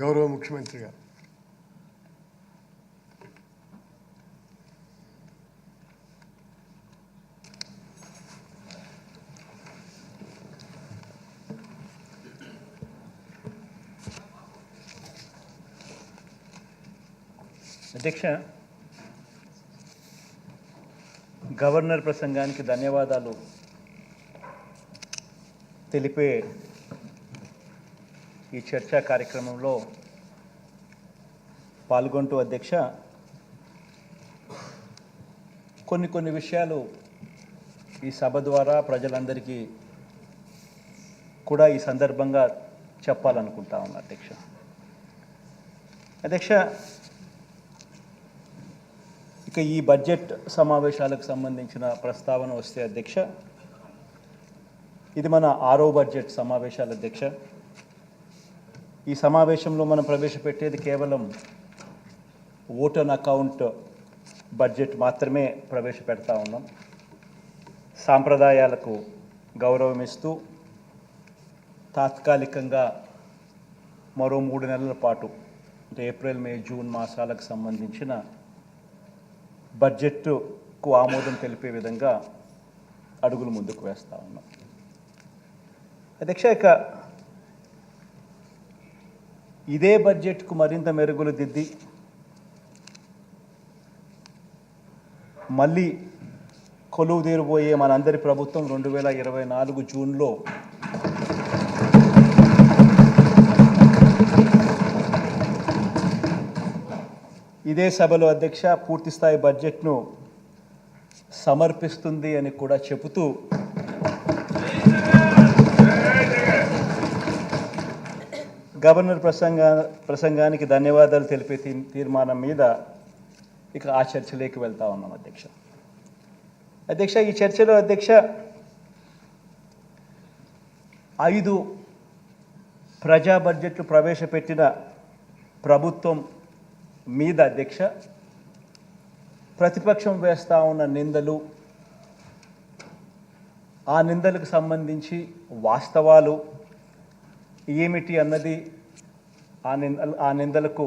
గౌరవ ముఖ్యమంత్రి గారు. అధ్యక్ష, గవర్నర్ ప్రసంగానికి ధన్యవాదాలు తెలిపే ఈ చర్చా కార్యక్రమంలో పాల్గొంటూ అధ్యక్ష కొన్ని విషయాలు ఈ సభ ద్వారా ప్రజలందరికీ కూడా ఈ సందర్భంగా చెప్పాలనుకుంటా ఉన్నా అధ్యక్ష. అధ్యక్ష, ఇక ఈ బడ్జెట్ సమావేశాలకు సంబంధించిన ప్రస్తావన వస్తే అధ్యక్ష, ఇది మన 6వ బడ్జెట్ సమావేశాలు అధ్యక్ష. ఈ సమావేశంలో మనం ప్రవేశపెట్టేది కేవలం ఓట్ ఆన్ అకౌంట్ బడ్జెట్ మాత్రమే ప్రవేశపెడతా ఉన్నాం. సాంప్రదాయాలకు గౌరవం ఇస్తూ తాత్కాలికంగా మరో 3 నెలల పాటు అంటే ఏప్రిల్, మే, జూన్ మాసాలకు సంబంధించిన బడ్జెట్కు ఆమోదం తెలిపే విధంగా అడుగులు ముందుకు వేస్తూ ఉన్నాం అధ్యక్ష. ఇక ఇదే బడ్జెట్కు మరింత మెరుగులు దిద్ది మళ్ళీ కొలువు తీరబోయే మనందరి ప్రభుత్వం 2024 జూన్లో ఇదే సభలో అధ్యక్ష పూర్తిస్థాయి బడ్జెట్ను సమర్పిస్తుంది అని కూడా చెబుతూ గవర్నర్ ప్రసంగానికి ధన్యవాదాలు తెలిపే తీర్మానం మీద ఇక ఆ చర్చలోకి వెళ్తా ఉన్నాం అధ్యక్ష. అధ్యక్ష, ఈ చర్చలో అధ్యక్ష 5 ప్రజా బడ్జెట్లు ప్రవేశపెట్టిన ప్రభుత్వం మీద అధ్యక్ష ప్రతిపక్షం వేస్తూ ఉన్న నిందలు, ఆ నిందలకు సంబంధించి వాస్తవాలు ఏమిటి అన్నది ఆ నిందలకు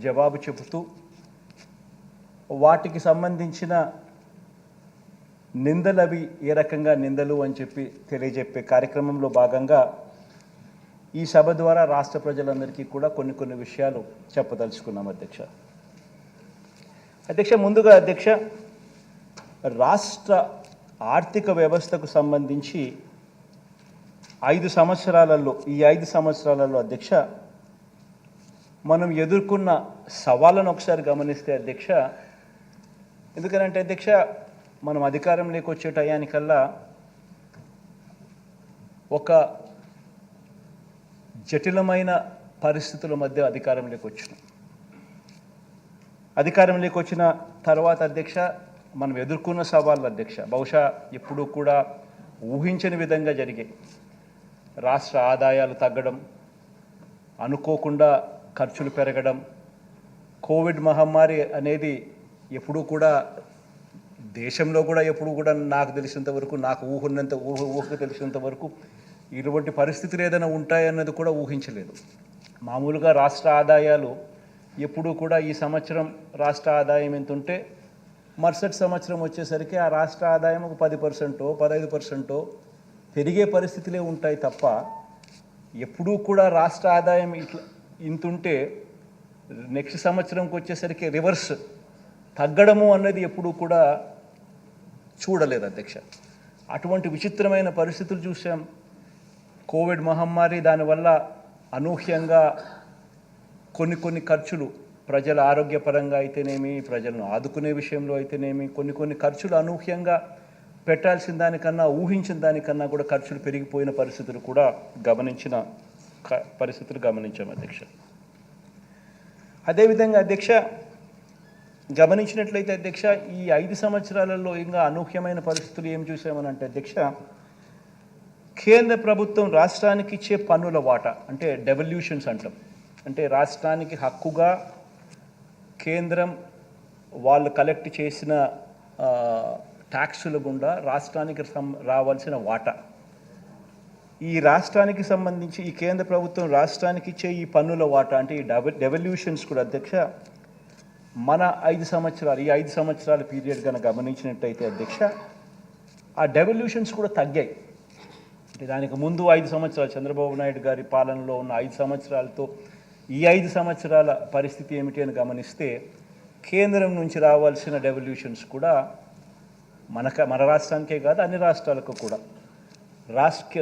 జవాబు చెబుతూ వాటికి సంబంధించిన నిందలవి ఏ రకంగా నిందలు అని చెప్పి తెలియజెప్పే కార్యక్రమంలో భాగంగా ఈ సభ ద్వారా రాష్ట్ర ప్రజలందరికీ కూడా కొన్ని విషయాలు చెప్పదలుచుకున్నాం అధ్యక్ష. అధ్యక్ష, ముందుగా అధ్యక్ష రాష్ట్ర ఆర్థిక వ్యవస్థకు సంబంధించి 5 సంవత్సరాలలో ఈ 5 సంవత్సరాలలో అధ్యక్ష మనం ఎదుర్కొన్న సవాళ్ళను ఒకసారి గమనిస్తే అధ్యక్ష, ఎందుకనంటే అధ్యక్ష మనం అధికారంలోకి వచ్చే టయానికల్లా ఒక జటిలమైన పరిస్థితుల మధ్య అధికారంలోకి వచ్చినాం. అధికారంలోకి వచ్చిన తర్వాత అధ్యక్ష మనం ఎదుర్కొన్న సవాళ్ళు అధ్యక్ష బహుశా ఎప్పుడూ కూడా ఊహించని విధంగా జరిగాయి. రాష్ట్ర ఆదాయాలు తగ్గడం, అనుకోకుండా ఖర్చులు పెరగడం, కోవిడ్ మహమ్మారి అనేది ఎప్పుడూ కూడా దేశంలో కూడా ఎప్పుడు కూడా నాకు తెలిసినంత వరకు, నాకు ఊహకు తెలిసినంత వరకు ఇటువంటి పరిస్థితులు ఏదైనా ఉంటాయన్నది కూడా ఊహించలేదు. మామూలుగా రాష్ట్ర ఆదాయాలు ఎప్పుడూ కూడా ఈ సంవత్సరం రాష్ట్ర ఆదాయం ఎంత ఉంటే మరుసటి సంవత్సరం వచ్చేసరికి ఆ రాష్ట్ర ఆదాయం ఒక 10%, 15% పెరిగే పరిస్థితులే ఉంటాయి తప్ప ఎప్పుడూ కూడా రాష్ట్ర ఆదాయం ఇంతుంటే నెక్స్ట్ సంవత్సరంకి వచ్చేసరికి రివర్స్ తగ్గడము అన్నది ఎప్పుడూ కూడా చూడలేదు అధ్యక్ష. అటువంటి విచిత్రమైన పరిస్థితులు చూసాం. కోవిడ్ మహమ్మారి దానివల్ల అనూహ్యంగా కొన్ని ఖర్చులు ప్రజల ఆరోగ్యపరంగా అయితేనేమి, ప్రజలను ఆదుకునే విషయంలో అయితేనేమి కొన్ని ఖర్చులు అనూహ్యంగా పెట్టాల్సిన దానికన్నా ఊహించిన దానికన్నా కూడా ఖర్చులు పెరిగిపోయిన పరిస్థితులు కూడా గమనించాం అధ్యక్ష. అదేవిధంగా అధ్యక్ష గమనించినట్లయితే అధ్యక్ష ఈ 5 సంవత్సరాలలో ఇంకా అనూహ్యమైన పరిస్థితులు ఏం చూసామనంటే అధ్యక్ష కేంద్ర ప్రభుత్వం రాష్ట్రానికి ఇచ్చే పన్నుల వాటా అంటే డెవల్యూషన్స్ అంటాం, అంటే రాష్ట్రానికి హక్కుగా కేంద్రం వాళ్ళు కలెక్ట్ చేసిన ట్యాక్సుల గుండా రాష్ట్రానికి రావాల్సిన వాటా ఈ రాష్ట్రానికి సంబంధించి ఈ కేంద్ర ప్రభుత్వం రాష్ట్రానికి ఇచ్చే ఈ పన్నుల వాటా అంటే ఈ డెవల్యూషన్స్ కూడా అధ్యక్ష మన 5 సంవత్సరాలు ఈ 5 సంవత్సరాల పీరియడ్ కనుక గమనించినట్టయితే అధ్యక్ష ఆ డెవల్యూషన్స్ కూడా తగ్గాయి. అంటే దానికి ముందు 5 సంవత్సరాలు చంద్రబాబు నాయుడు గారి పాలనలో ఉన్న 5 సంవత్సరాలతో ఈ 5 సంవత్సరాల పరిస్థితి ఏమిటి అని గమనిస్తే కేంద్రం నుంచి రావాల్సిన డెవల్యూషన్స్ కూడా మన రాష్ట్రానికే కాదు అన్ని రాష్ట్రాలకు కూడా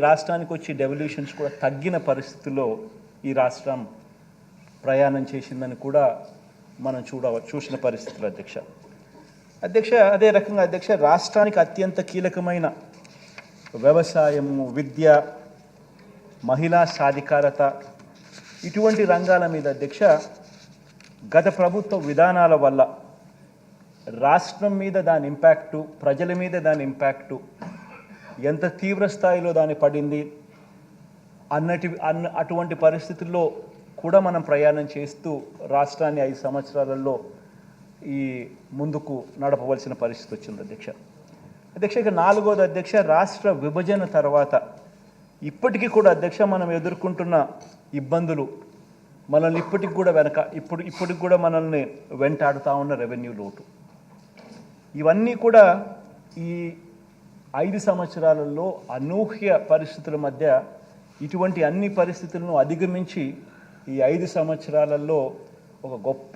రాష్ట్రానికి వచ్చి డెవల్యూషన్స్ కూడా తగ్గిన పరిస్థితుల్లో ఈ రాష్ట్రం ప్రయాణం చేసిందని కూడా మనం చూసిన పరిస్థితులు అధ్యక్ష. అదే రకంగా అధ్యక్ష రాష్ట్రానికి అత్యంత కీలకమైన వ్యవసాయము, విద్య, మహిళా సాధికారత ఇటువంటి రంగాల మీద అధ్యక్ష గత ప్రభుత్వ విధానాల వల్ల రాష్ట్రం మీద దాని ఇంపాక్టు, ప్రజల మీద దాని ఇంపాక్టు ఎంత తీవ్ర స్థాయిలో దాని పడింది అటువంటి పరిస్థితుల్లో కూడా మనం ప్రయాణం చేస్తూ రాష్ట్రాన్ని 5 సంవత్సరాలలో ఈ ముందుకు నడపవలసిన పరిస్థితి వచ్చింది అధ్యక్ష. ఇక 4వది అధ్యక్ష రాష్ట్ర విభజన తర్వాత ఇప్పటికీ కూడా అధ్యక్ష మనం ఎదుర్కొంటున్న ఇబ్బందులు మనల్ని ఇప్పటికి కూడా మనల్ని వెంటాడుతూ ఉన్న రెవెన్యూ లోటు ఇవన్నీ కూడా ఈ 5 సంవత్సరాలలో అనూహ్య పరిస్థితుల మధ్య ఇటువంటి అన్ని పరిస్థితులను అధిగమించి ఈ 5 సంవత్సరాలలో ఒక గొప్ప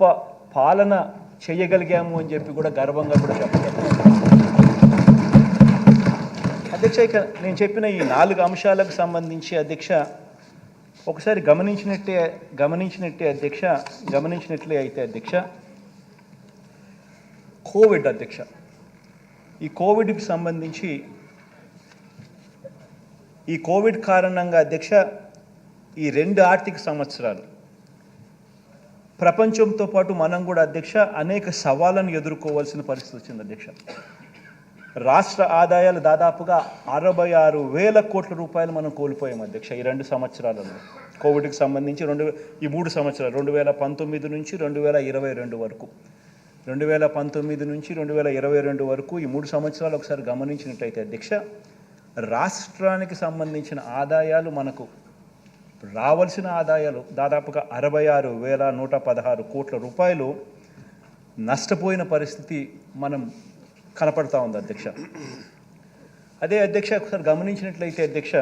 పాలన చేయగలిగాము అని చెప్పి కూడా గర్వంగా కూడా చెప్పగలను అధ్యక్ష. ఇక నేను చెప్పిన ఈ 4 అంశాలకు సంబంధించి అధ్యక్ష ఒకసారి గమనించినట్లే అయితే అధ్యక్ష కోవిడ్ అధ్యక్ష ఈ కోవిడ్కి సంబంధించి ఈ కోవిడ్ కారణంగా అధ్యక్ష ఈ 2 ఆర్థిక సంవత్సరాలు ప్రపంచంతో పాటు మనం కూడా అధ్యక్ష అనేక సవాళ్ళను ఎదుర్కోవాల్సిన పరిస్థితి వచ్చింది అధ్యక్ష. రాష్ట్ర ఆదాయాలు దాదాపుగా 66,000 కోట్ల రూపాయలు మనం కోల్పోయాం అధ్యక్ష ఈ 2 సంవత్సరాలలో. కోవిడ్కి సంబంధించి ఈ 3 సంవత్సరాలు 2019 నుంచి 2022 వరకు 2019 నుంచి 2022 వరకు ఈ 3 సంవత్సరాలు ఒకసారి గమనించినట్టయితే అధ్యక్ష రాష్ట్రానికి సంబంధించిన ఆదాయాలు మనకు రావాల్సిన ఆదాయాలు దాదాపుగా 66,116 కోట్ల రూపాయలు నష్టపోయిన పరిస్థితి మనం కనపడతా ఉంది అధ్యక్ష. అదే అధ్యక్ష ఒకసారి గమనించినట్లయితే అధ్యక్ష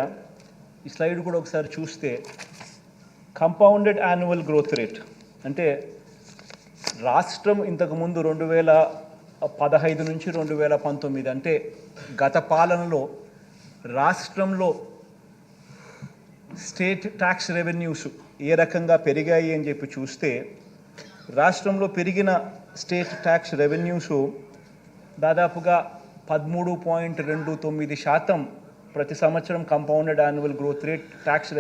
ఈ స్లైడ్ కూడా ఒకసారి చూస్తే కంపౌండెడ్ యాన్యువల్ గ్రోత్ రేట్ అంటే రాష్ట్రం ఇంతకుముందు 2015 నుంచి 2019 అంటే గత పాలనలో రాష్ట్రంలో స్టేట్ ట్యాక్స్ రెవెన్యూస్ ఏ రకంగా పెరిగాయి అని చెప్పి చూస్తే రాష్ట్రంలో పెరిగిన స్టేట్ ట్యాక్స్ రెవెన్యూస్ దాదాపుగా 13.29% ప్రతి సంవత్సరం compounded annual growth rate tax